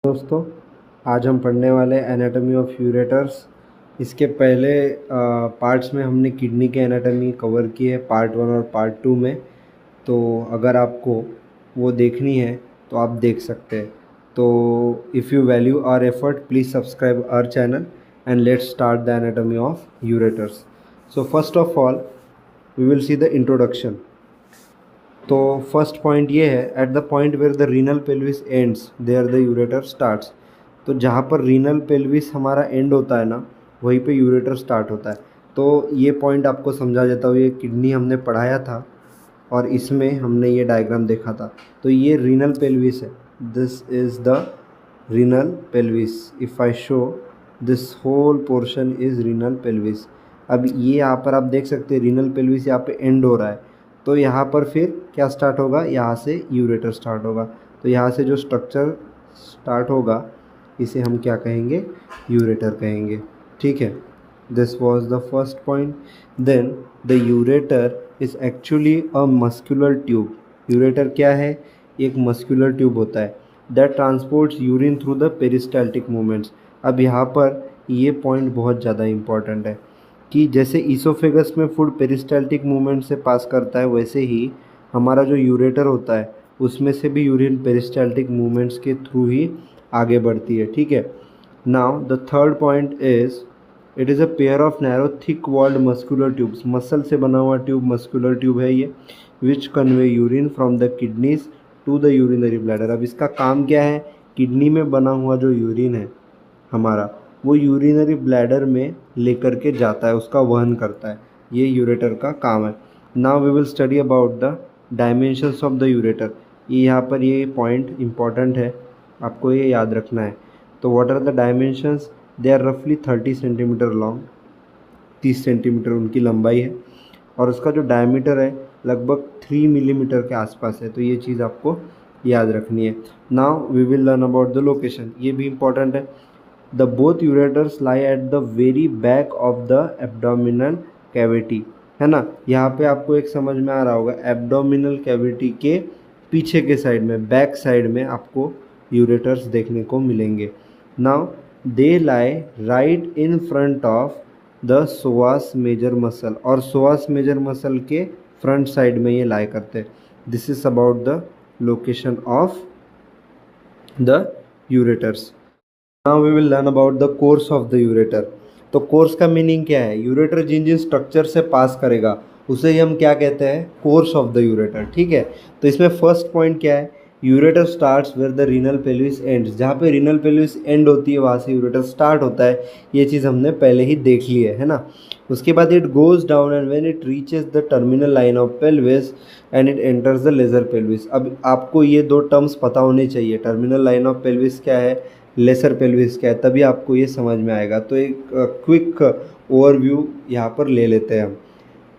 दोस्तों, आज हम पढ़ने वाले एनाटॉमी ऑफ यूरेटर्स। इसके पहले पार्ट्स में हमने किडनी के एनाटॉमी कवर की है, पार्ट 1 और पार्ट 2 में। तो अगर आपको वो देखनी है तो आप देख सकते हैं। तो if you value our effort, please subscribe our channel and let's start the anatomy of ureters. So first of all we will see the introduction. तो फर्स्ट पॉइंट ये है, at the point where the renal pelvis ends there the ureter starts. तो जहाँ पर renal pelvis हमारा and होता है ना, वहीं पे यूरेटर स्टार्ट होता है। तो ये पॉइंट आपको समझा देता हूँ। ये किडनी हमने पढ़ाया था और इसमें हमने ये डायग्राम देखा था। तो ये रीनल पेल्विस है, this is the renal pelvis. If I show this whole portion is renal pelvis. अब ये यहाँ पर आप देख सकते हैं रीनल पेल्विस यहाँ पे एंड हो रहा है। तो यहाँ पर फिर क्या स्टार्ट होगा, यहाँ से यूरेटर स्टार्ट होगा। तो यहाँ से जो स्ट्रक्चर स्टार्ट होगा इसे हम क्या कहेंगे, यूरेटर कहेंगे। ठीक है, this was the first point. Then the ureter is actually a muscular tube. Ureter क्या है, एक मस्कुलर ट्यूब होता है that transports urine through the peristaltic movements. अब यहाँ पर ये पॉइंट बहुत ज़्यादा इम्पॉर्टेंट है कि जैसे ईसोफेगस में फूड पेरिस्टाल्टिक मूवमेंट से पास करता है, वैसे ही हमारा जो यूरेटर होता है उसमें से भी यूरिन पेरिस्टाल्टिक मूवमेंट्स के थ्रू ही आगे बढ़ती है। ठीक है, now the third point is it is a pair of narrow thick walled muscular tubes. Muscle से बना हुआ ट्यूब मस्कुलर ट्यूब है ये, which convey urine from the kidneys to the urinary bladder. अब इसका काम क्या है, किडनी में बना हुआ जो यूरिन है हमारा, वो यूरिनरी ब्लैडर में लेकर के जाता है, उसका वहन करता है। ये यूरेटर का काम है। Now we will study about the dimensions of the ureter. ये यहाँ पर ये पॉइंट इम्पॉर्टेंट है, आपको ये याद रखना है। तो what are the dimensions, they are रफली 30 सेंटीमीटर लॉन्ग, 30 सेंटीमीटर उनकी लंबाई है, और उसका जो डायमीटर है लगभग 3 मिलीमीटर के आसपास है। तो ये चीज़ आपको याद रखनी है। Now we will learn about the location, ये भी इम्पॉर्टेंट है। The both ureters lie at the very back of the abdominal cavity, है ना। यहाँ पे आपको एक समझ में आ रहा होगा, एब्डोमिनल कैविटी के पीछे के साइड में, बैक साइड में आपको यूरेटर्स देखने को मिलेंगे। Now they lie right in front of the psoas major muscle, और सोआस मेजर मसल के फ्रंट साइड में ये लाई करते हैं। This is about the location of the ureters. Now we will learn about the course of the ureter. तो course का meaning क्या है, यूरेटर जिन जिन स्ट्रक्चर से पास करेगा उसे ही हम क्या कहते हैं, कोर्स ऑफ द यूरेटर। ठीक है, तो इसमें फर्स्ट पॉइंट क्या है, ureter starts where the renal pelvis ends. जहाँ पे रीनल पेल्विस एंड होती है वहाँ से यूरेटर स्टार्ट होता है। ये चीज़ हमने पहले ही देख ली है ना। उसके बाद it goes down and when it reaches the terminal line of pelvis and it enters the lesser pelvis. अब आपको ये दो टर्म्स पता होने चाहिए, टर्मिनल लाइन ऑफ पेल्विस क्या है, लेसर पेल्विस क्या है, तभी आपको ये समझ में आएगा। तो एक क्विक ओवरव्यू यहाँ पर ले लेते हैं हम।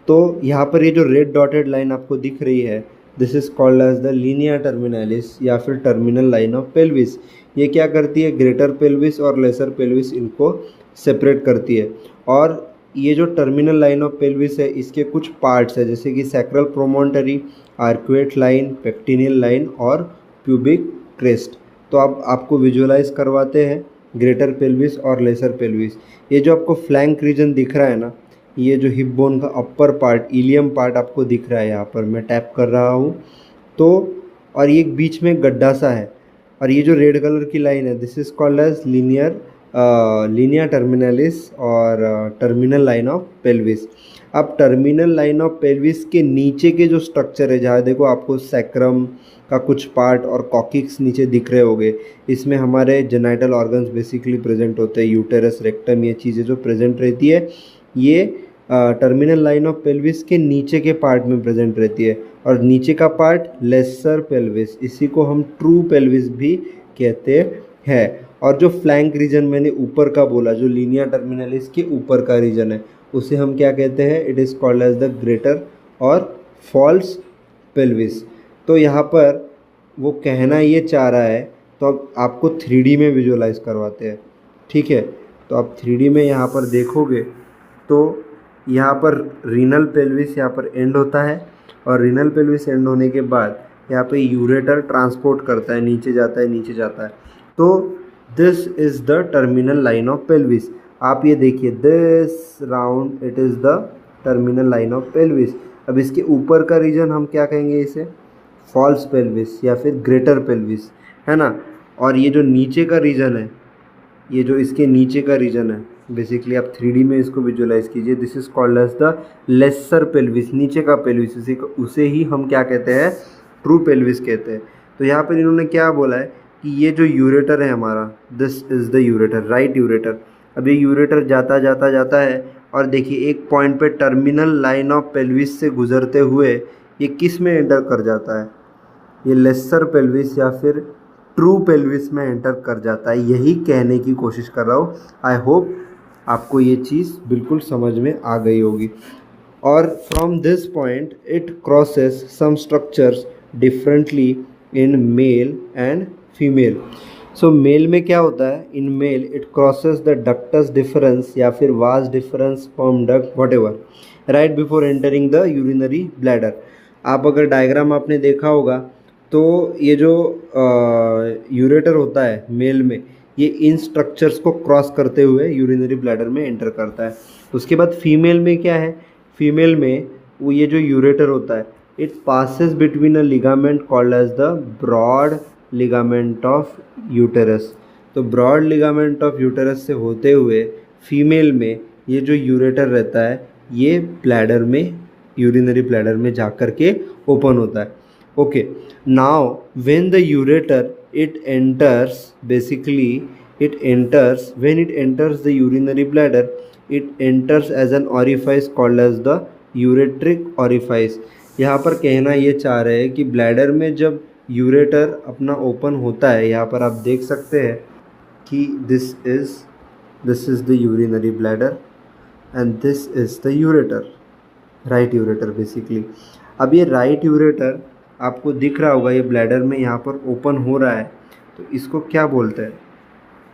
तो यहाँ पर ये जो रेड डॉटेड लाइन आपको दिख रही है, this is called as the linea terminalis या फिर टर्मिनल लाइन ऑफ पेल्विस। ये क्या करती है, ग्रेटर पेल्विस और लेसर पेल्विस इनको सेपरेट करती है। और ये जो टर्मिनल लाइन ऑफ पेल्विस है, इसके कुछ पार्ट्स है, जैसे कि सैक्रल प्रोमोन्टरी, आर्कुएट लाइन, पेक्टिनियल लाइन और प्यूबिक क्रेस्ट। तो अब आपको विजुअलाइज करवाते हैं ग्रेटर पेल्विस और लेसर पेल्विस। ये जो आपको फ्लैंक रीजन दिख रहा है ना, ये जो हिप बोन का अपर पार्ट, इलियम पार्ट आपको दिख रहा है, यहाँ पर मैं टैप कर रहा हूँ तो, और ये बीच में गड्ढा सा है, और ये जो रेड कलर की लाइन है, this is called as linea terminalis और टर्मिनल लाइन ऑफ पेल्विस। अब टर्मिनल लाइन ऑफ पेल्विस के नीचे के जो स्ट्रक्चर है, जहाँ देखो आपको सैक्रम का कुछ पार्ट और कॉकिक्स नीचे दिख रहे होंगे, इसमें हमारे जेनाइटल ऑर्गन्स बेसिकली प्रेजेंट होते हैं, यूटेरस, रेक्टम, ये चीज़ें जो प्रेजेंट रहती है, ये टर्मिनल लाइन ऑफ पेल्विस के नीचे के पार्ट में प्रेजेंट रहती है। और नीचे का पार्ट लेसर पेल्विस, इसी को हम ट्रू पेल्विस भी कहते हैं। और जो फ्लैंक रीजन मैंने ऊपर का बोला, जो लीनिया टर्मिनलिस के ऊपर का रीजन है, उसे हम क्या कहते हैं, it is called as the greater और फॉल्स पेल्विस। तो यहाँ पर वो कहना ये चाह रहा है, तो अब आपको 3D में विजुअलाइज करवाते हैं। ठीक है, तो आप 3D में यहाँ पर देखोगे तो यहाँ पर रीनल पेल्विस यहाँ पर एंड होता है, और रीनल पेल्विस एंड होने के बाद यहाँ पे यूरेटर ट्रांसपोर्ट करता है, नीचे जाता है, नीचे जाता है। तो this is the terminal line of pelvis. आप ये देखिए, this round it is the terminal line of pelvis. अब इसके ऊपर का रीजन हम क्या कहेंगे, इसे फॉल्स पेल्विस या फिर ग्रेटर पेल्विस, है ना। और ये जो नीचे का रीजन है, ये जो इसके नीचे का रीजन है, बेसिकली आप 3D में इसको विजुअलाइज कीजिए, this is called as the lesser pelvis, नीचे का पेल्विस, उसे ही हम क्या कहते हैं, ट्रू पेल्विस कहते हैं। तो यहाँ पर इन्होंने क्या बोला है कि ये जो यूरेटर है हमारा, this is the ureter, right ureter. अब ये यूरेटर जाता जाता जाता है और देखिए एक पॉइंट पे टर्मिनल लाइन ऑफ पेल्विस से गुजरते हुए ये किस में एंटर कर जाता है, ये लेसर पेल्विस या फिर ट्रू पेल्विस में एंटर कर जाता है। यही कहने की कोशिश कर रहा हूँ। आई होप आपको ये चीज़ बिल्कुल समझ में आ गई होगी। और from this point it crosses some structures differently in male and female. So male में क्या होता है, in male it crosses the ductus deferens या फिर vas deferens, sperm duct, whatever, right before entering the urinary bladder. आप अगर diagram आपने देखा होगा तो ये जो यूरेटर होता है मेल में, ये इन स्ट्रक्चर्स को क्रॉस करते हुए यूरिनरी ब्लैडर में एंटर करता है। उसके बाद फीमेल में क्या है, फीमेल में वो ये जो यूरेटर होता है, it passes between a ligament called as the broad ligament of uterus. तो ब्रॉड लिगामेंट ऑफ यूटेरस से होते हुए फीमेल में ये जो यूरेटर रहता है, ये ब्लैडर में, यूरिनरी ब्लैडर में जा कर के ओपन होता है। Okay, now when the ureter it enters, basically it enters, when it enters the urinary bladder, it enters as an orifice called as the ureteric orifice। यहाँ पर कहना ये चाह रहे हैं कि ब्लैडर में जब यूरेटर अपना ओपन होता है, यहाँ पर आप देख सकते हैं कि this is the urinary bladder and this is the ureter, right ureter basically। अब ये राइट यूरेटर आपको दिख रहा होगा, ये ब्लैडर में यहाँ पर ओपन हो रहा है, तो इसको क्या बोलते हैं,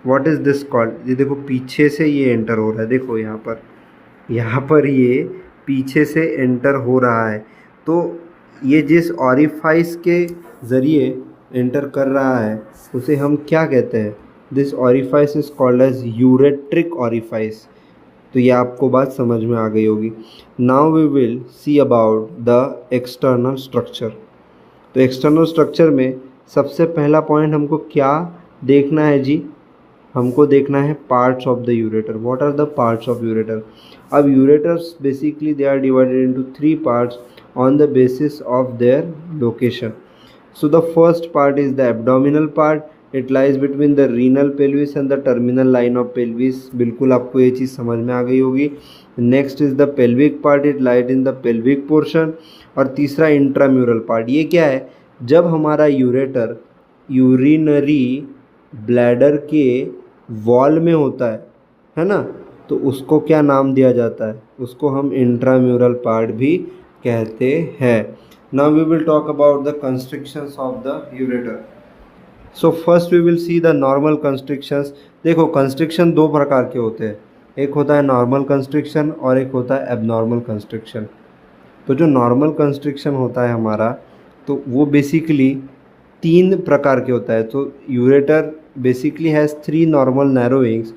व्हाट इज़ दिस कॉल्ड। ये देखो पीछे से ये एंटर हो रहा है, देखो यहाँ पर ये पीछे से एंटर हो रहा है। तो ये जिस ऑरिफाइस के ज़रिए एंटर कर रहा है उसे हम क्या कहते हैं, this orifice is called as ureteric orifice. तो ये आपको बात समझ में आ गई होगी। Now we will see about the external structure. तो एक्सटर्नल स्ट्रक्चर में सबसे पहला पॉइंट हमको क्या देखना है जी, हमको देखना है parts of the ureter. What are the parts of ureter. अब ureters basically they are divided into 3 parts on the basis of their location. So the first part is the abdominal part, it lies between the renal pelvis and the terminal line of pelvis. बिल्कुल आपको ये चीज़ समझ में आ गई होगी। Next is the pelvic part, it lies in the pelvic portion. और तीसरा इंट्राम्यूरल पार्ट, ये क्या है, जब हमारा यूरेटर यूरिनरी ब्लैडर के वॉल में होता है ना, तो उसको क्या नाम दिया जाता है, उसको हम इंट्राम्यूरल पार्ट भी कहते हैं। Now we will talk about the constrictions of the ureter. So first we will see the normal constrictions. देखो कंस्ट्रिक्शन 2 प्रकार के होते हैं, एक होता है नॉर्मल कंस्ट्रिक्शन और एक होता है एबनॉर्मल कंस्ट्रिक्शन। तो जो नॉर्मल कंस्ट्रिक्शन होता है हमारा, तो वो बेसिकली 3 प्रकार के होता है। तो ureter basically has 3 normal narrowings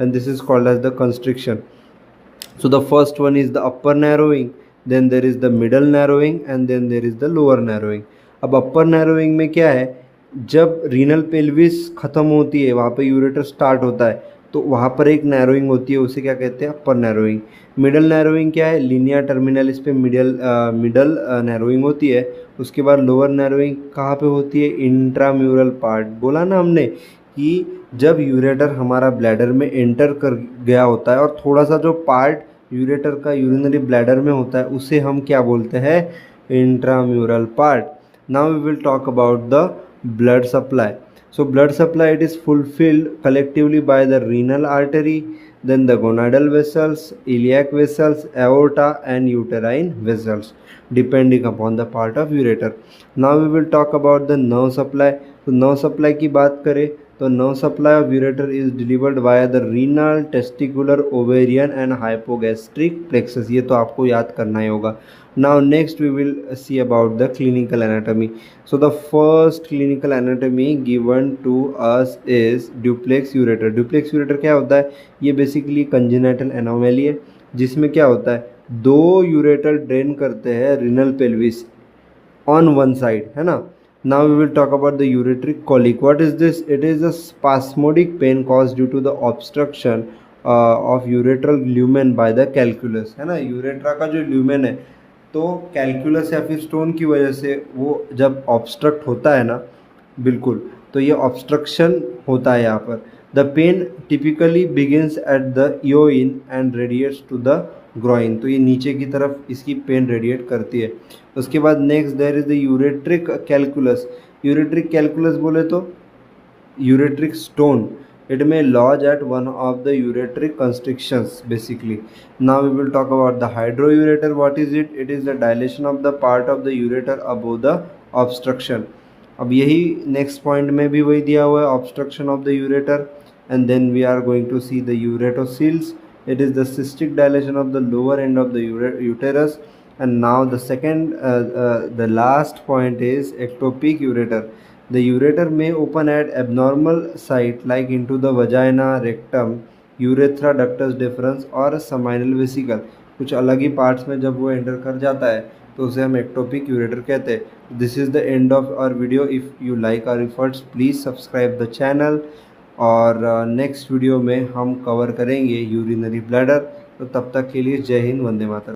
and this is called as the constriction. So the first one is the upper narrowing, then there is the middle narrowing and then there is the lower narrowing. अब upper narrowing में क्या है, जब renal pelvis ख़त्म होती है, वहाँ पे यूरेटर स्टार्ट होता है, तो वहाँ पर एक नैरोइंग होती है, उसे क्या कहते हैं, अपर नैरोइंग। मिडल नैरोइंग क्या है, लीनिया टर्मिनलिस पे मिडल नैरोइंग होती है। उसके बाद लोअर नैरोइंग कहाँ पे होती है, इंट्राम्यूरल पार्ट। बोला ना हमने कि जब यूरेटर हमारा ब्लैडर में एंटर कर गया होता है और थोड़ा सा जो पार्ट यूरेटर का यूरिनरी ब्लैडर में होता है, उसे हम क्या बोलते हैं, intramural part. Now we will talk about the blood supply. So blood supply, it is fulfilled collectively by the renal artery, then the gonadal vessels, iliac vessels, aorta and uterine vessels, depending upon the part of ureter. Now we will talk about the nerve supply. तो nerve supply की बात करें तो nerve supply of ureter is delivered via the renal, testicular, ovarian and hypogastric plexus. ये तो आपको याद करना ही होगा। Now next we will see about the clinical anatomy. So the first clinical anatomy given to us is duplex ureter. Duplex ureter क्या होता है? ये बेसिकली कंजेनिटल एनोमली है, जिसमें क्या होता है, दो यूरेटर ड्रेन करते हैं renal pelvis on one side, है ना। Now we will talk about the ureteric colic. What is this? It is a spasmodic pain caused due to the obstruction of ureteral lumen by the calculus, है ना। Urethra का जो lumen है, तो calculus या फिर स्टोन की वजह से वो जब ऑब्स्ट्रक्ट होता है ना, बिल्कुल, तो ये ऑब्स्ट्रक्शन होता है यहाँ पर। The pain typically begins at the loin and radiates to the groin. तो ये नीचे की तरफ इसकी पेन रेडिएट करती है। उसके बाद next there is the ureteric calculus. Ureteric calculus बोले तो ureteric stone, it may lodge at one of the ureteric constrictions basically. Now we will talk about the hydroureter. What is it? It is the dilation of the part of the ureter above the obstruction. अब यही next point में भी वही दिया हुआ है, obstruction of the ureter. And then we are going to see the ureteroceles. it is the cystic dilation of the lower end of the uterus. And now the second the last point is ectopic ureter. The ureter may open at abnormal site like into the vagina, rectum, urethra, ductus deferens और seminal vesicle। कुछ अलग ही parts में जब वो enter कर जाता है तो उसे हम एक्टोपिक यूरेटर कहते हैं। This is the end of our video. If you like our efforts please subscribe the channel. और नेक्स्ट वीडियो में हम कवर करेंगे यूरिनरी ब्लैडर। तो तब तक के लिए जय हिंद, वंदे मातरम।